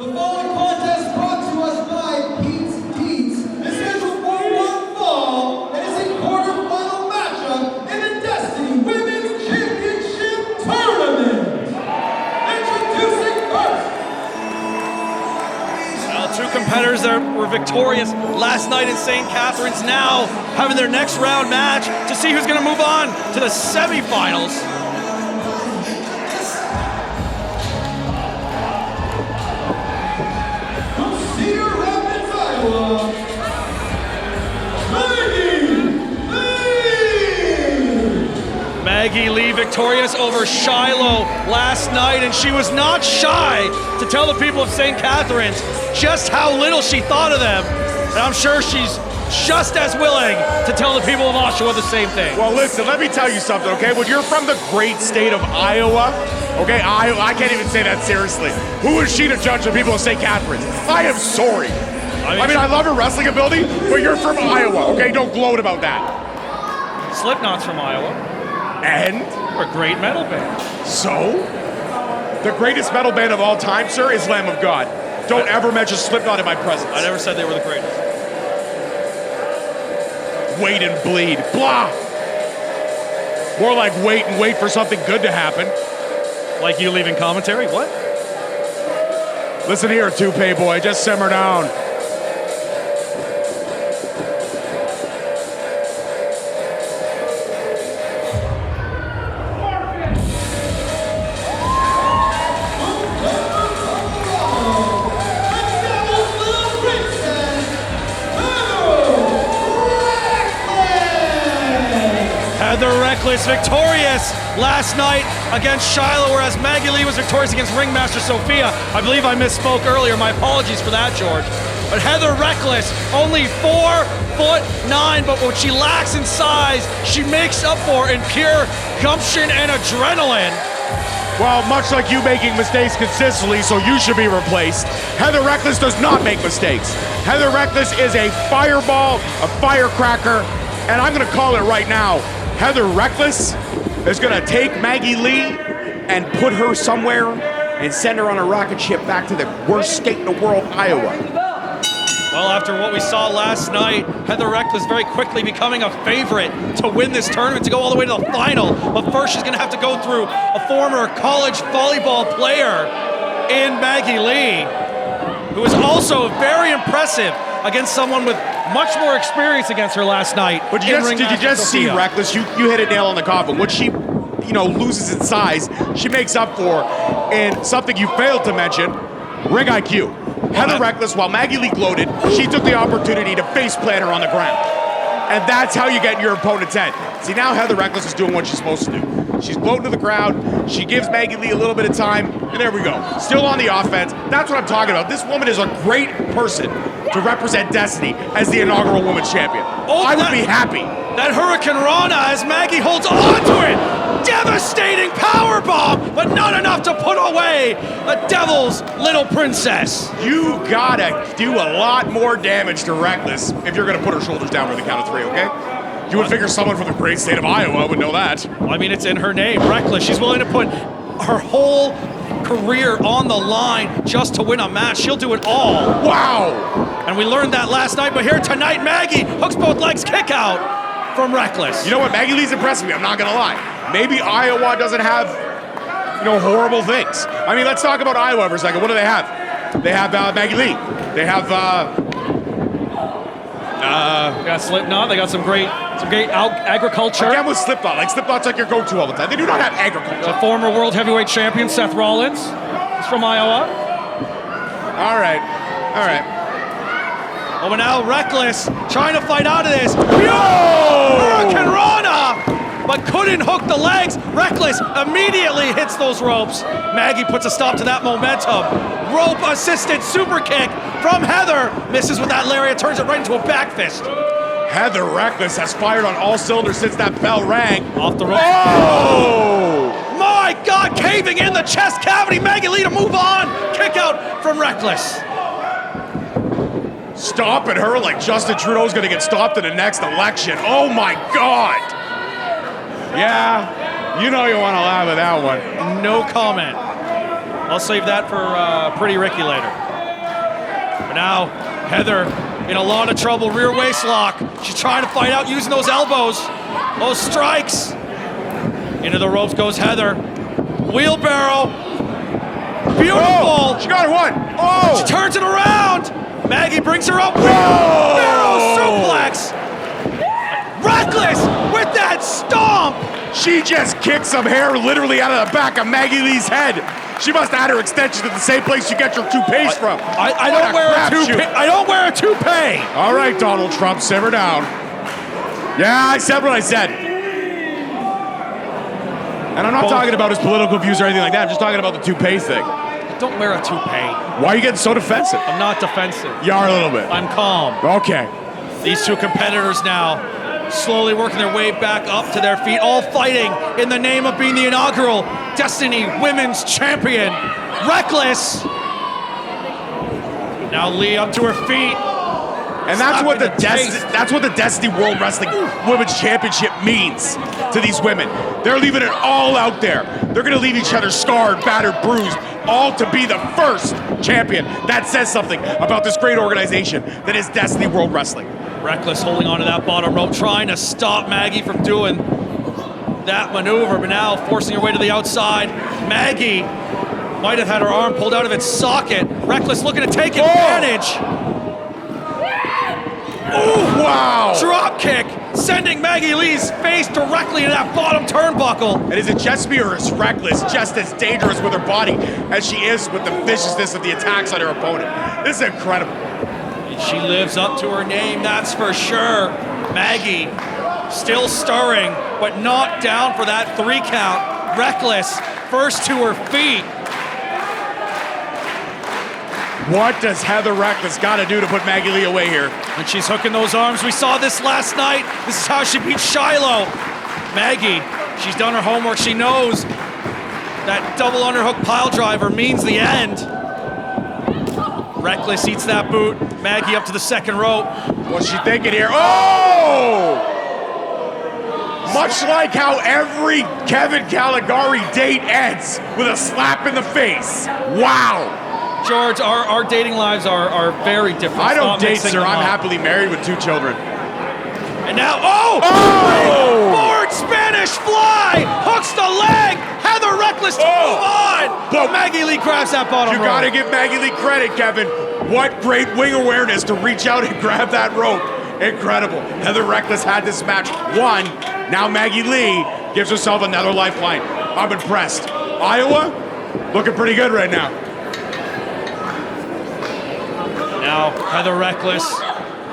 The following contest brought to us by Pete's Deeds is scheduled for one fall and is a quarterfinal matchup in the Destiny Women's Championship Tournament. Introducing first. Well, two competitors that were victorious last night in St. Catharines now having their next round match to see who's going to move on to the semifinals. Maggie Lee victorious over Shiloh last night, and she was not shy to tell the people of St. Catharines just how little she thought of them. And I'm sure she's just as willing to tell the people of Oshawa the same thing. Well, listen, let me tell you something, okay? When you're from the great state of Iowa, okay, I can't even say that seriously. Who is she to judge the people of St. Catharines? I am sorry. I mean, I love her wrestling ability, but you're from Iowa, okay? Don't gloat about that. Slipknot's from Iowa. And? We're a great metal band. So? The greatest metal band of all time, sir, is Lamb of God. Don't ever mention Slipknot in my presence. I never said they were the greatest. Wait and bleed. Blah! More like wait and wait for something good to happen. Like you leaving commentary? What? Listen here, toupee boy, just simmer down. The Reckless victorious last night against Shiloh, whereas Maggie Lee was victorious against Ringmaster Sophia. I believe I misspoke earlier. My apologies for that, George. But Heather Reckless, only 4'9", but what she lacks in size, she makes up for in pure gumption and adrenaline. Well, much like you making mistakes consistently, so you should be replaced. Heather Reckless does not make mistakes. Heather Reckless is a fireball, a firecracker, and I'm gonna call it right now. Heather Reckless is gonna take Maggie Lee and put her somewhere and send her on a rocket ship back to the worst state in the world, Iowa. Well, after what we saw last night, Heather Reckless very quickly becoming a favorite to win this tournament, to go all the way to the final. But first, she's gonna have to go through a former college volleyball player in Maggie Lee, who is also very impressive against someone with much more experience against her last night. But did you just see Reckless? You hit a nail on the coffin. What she, loses in size, she makes up for in something you failed to mention, ring IQ. Heather Reckless, while Maggie Lee gloated, she took the opportunity to face plant her on the ground. And that's how you get in your opponent's head. See, now Heather Reckless is doing what she's supposed to do. She's gloating to the crowd, she gives Maggie Lee a little bit of time, and there we go. Still on the offense. That's what I'm talking about. This woman is a great person to represent Destiny as the inaugural Women's Champion. I would be happy. That Hurricane Rana as Maggie holds on to it. Devastating power bomb, but not enough to put away the Devil's little princess. You gotta do a lot more damage to Reckless if you're gonna put her shoulders down for the count of 3, okay? You would figure someone from the great state of Iowa would know that. I mean, it's in her name, Reckless. She's willing to put her whole career on the line just to win a match. She'll do it all. Wow! And we learned that last night, but here tonight, Maggie hooks both legs, kick out from Reckless. You know what? Maggie Lee's impressed me, I'm not gonna lie. Maybe Iowa doesn't have, horrible things. I mean, let's talk about Iowa for a second. What do they have? They have Maggie Lee. They have, got Slipknot. They got some great agriculture. Again with Slipknot. Like, Slipknot's like your go-to all the time. They do not have agriculture. The former world heavyweight champion, Seth Rollins, is from Iowa. All right. Oh, but now Reckless trying to fight out of this. Hurricane Rana! But couldn't hook the legs. Reckless immediately hits those ropes. Maggie puts a stop to that momentum. Rope-assisted super kick from Heather. Misses with that lariat, turns it right into a back fist. Heather Reckless has fired on all cylinders since that bell rang. Off the rope. Oh! My God, caving in the chest cavity. Maggie Lee to move on. Kick out from Reckless. Stopping her like Justin Trudeau's gonna get stopped in the next election. Oh my God! Yeah, you know you want to laugh at that one. No comment. I'll save that for Pretty Ricky later. But now, Heather in a lot of trouble, rear waist lock. She's trying to fight out using those elbows, those strikes. Into the ropes goes Heather. Wheelbarrow. Beautiful. Oh, she got one. Oh. She turns it around. Maggie brings her up. Whoa. Wheelbarrow suplex. Reckless with that stomp. She just kicked some hair literally out of the back of Maggie Lee's head. She must add her extension to the same place you get your toupees from. I don't wear a toupee. I don't wear a toupee. All right, Donald Trump, simmer down. Yeah, I said what I said. And I'm not talking about his political views or anything like that. I'm just talking about the toupee thing. I don't wear a toupee. Why are you getting so defensive? I'm not defensive. You are a little bit. I'm calm. Okay. These two competitors now slowly working their way back up to their feet, all fighting in the name of being the inaugural Destiny Women's Champion. Reckless. Now Lee up to her feet. And that's what the Destiny World Wrestling Women's Championship means to these women. They're leaving it all out there. They're gonna leave each other scarred, battered, bruised, all to be the first champion. That says something about this great organization that is Destiny World Wrestling. Reckless holding onto that bottom rope, trying to stop Maggie from doing that maneuver, but now forcing her way to the outside. Maggie might have had her arm pulled out of its socket. Reckless looking to take advantage. Ooh, wow! Drop kick, sending Maggie Lee's face directly into that bottom turnbuckle. And is it just me or is Reckless just as dangerous with her body as she is with the viciousness of the attacks on her opponent? This is incredible. She lives up to her name, that's for sure. Maggie still stirring, but not down for that 3 count. Reckless first to her feet. What does Heather Reckless got to do to put Maggie Lee away here? And she's hooking those arms. We saw this last night. This is how she beat Shiloh. Maggie, she's done her homework. She knows that double underhook pile driver means the end. Reckless eats that boot. Maggie up to the second rope. What's she thinking here? Oh! Much like how every Kevin Caligari date ends with a slap in the face. Wow! George, our dating lives are very different. I don't Stop date, mixing sir. them I'm up. happily married with 2 children. And now, oh! Forward Spanish fly! Hooks the leg! Heather Reckless to move on! But Maggie Lee grabs that bottom rope. You gotta give Maggie Lee credit, Kevin. What great wing awareness to reach out and grab that rope. Incredible. Heather Reckless had this match won. Now Maggie Lee gives herself another lifeline. I'm impressed. Iowa, looking pretty good right now. Now, Heather Reckless,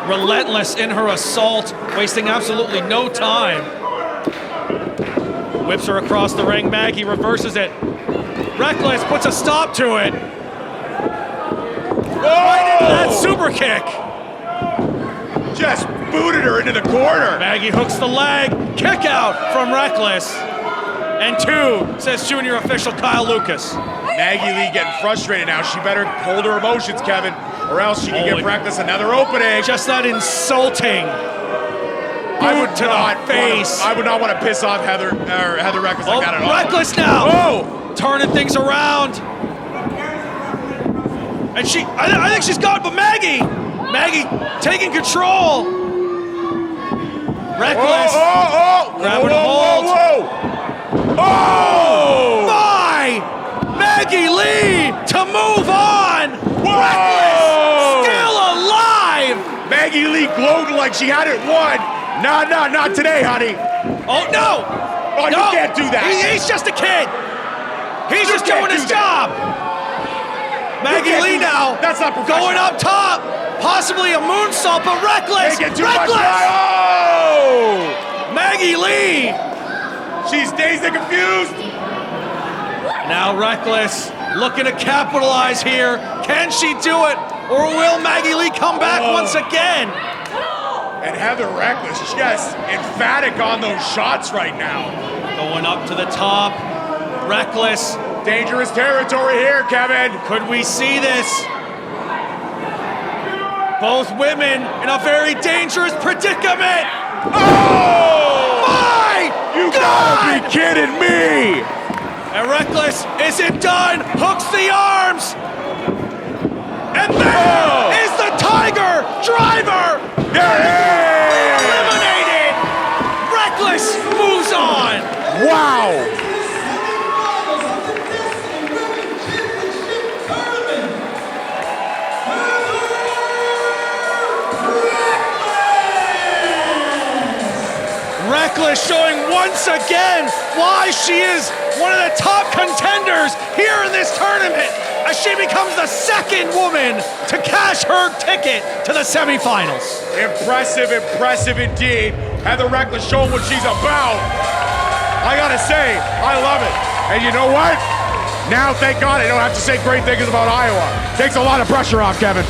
relentless in her assault, wasting absolutely no time. Whips her across the ring. Maggie reverses it. Reckless puts a stop to it. Right into that super kick. Just booted her into the corner. Maggie hooks the leg. Kick out from Reckless. And 2, says Junior official Kyle Lucas. Maggie Lee getting frustrated now. She better hold her emotions, Kevin, or else she can give Reckless another opening. Just that insulting I would to the face. I would not want to piss off Heather Reckless like that at all. Reckless now. Oh! Turning things around. And I think she's got it, but Maggie taking control. Reckless. Grabbing a hold. Oh! My! Maggie Lee to move on. Whoa! Reckless still alive. Maggie Lee glowed like she had it won. Nah, not today, honey. Oh, no. Oh, No. you can't do that. He's just a kid. He's just can't doing his do that. job. Maggie can't Lee do that. now. That's not professional. Going up top. Possibly a moonsault, but Reckless. Making too much Reckless. time. Oh! Maggie Lee. She's dazed and confused. Now Reckless looking to capitalize here. Can she do it? Or will Maggie Lee come back once again? And Heather Reckless just emphatic on those shots right now. Going up to the top. Reckless. Dangerous territory here, Kevin. Could we see this? Both women in a very dangerous predicament. Oh! My You God! gotta be kidding me! And Reckless isn't done. Hooks the arms. And there is Reckless showing once again why she is one of the top contenders here in this tournament as she becomes the second woman to cash her ticket to the semifinals. Impressive, impressive indeed. Heather Reckless showing what she's about. I gotta say, I love it. And you know what? Now, thank God, I don't have to say great things about Iowa. Takes a lot of pressure off, Kevin.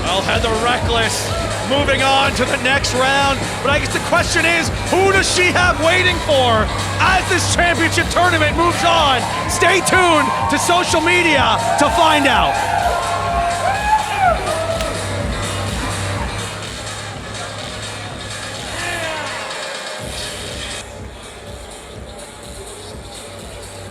Well, Heather Reckless moving on to the next round. But I guess the question is, who does she have waiting for as this championship tournament moves on? Stay tuned to social media to find out.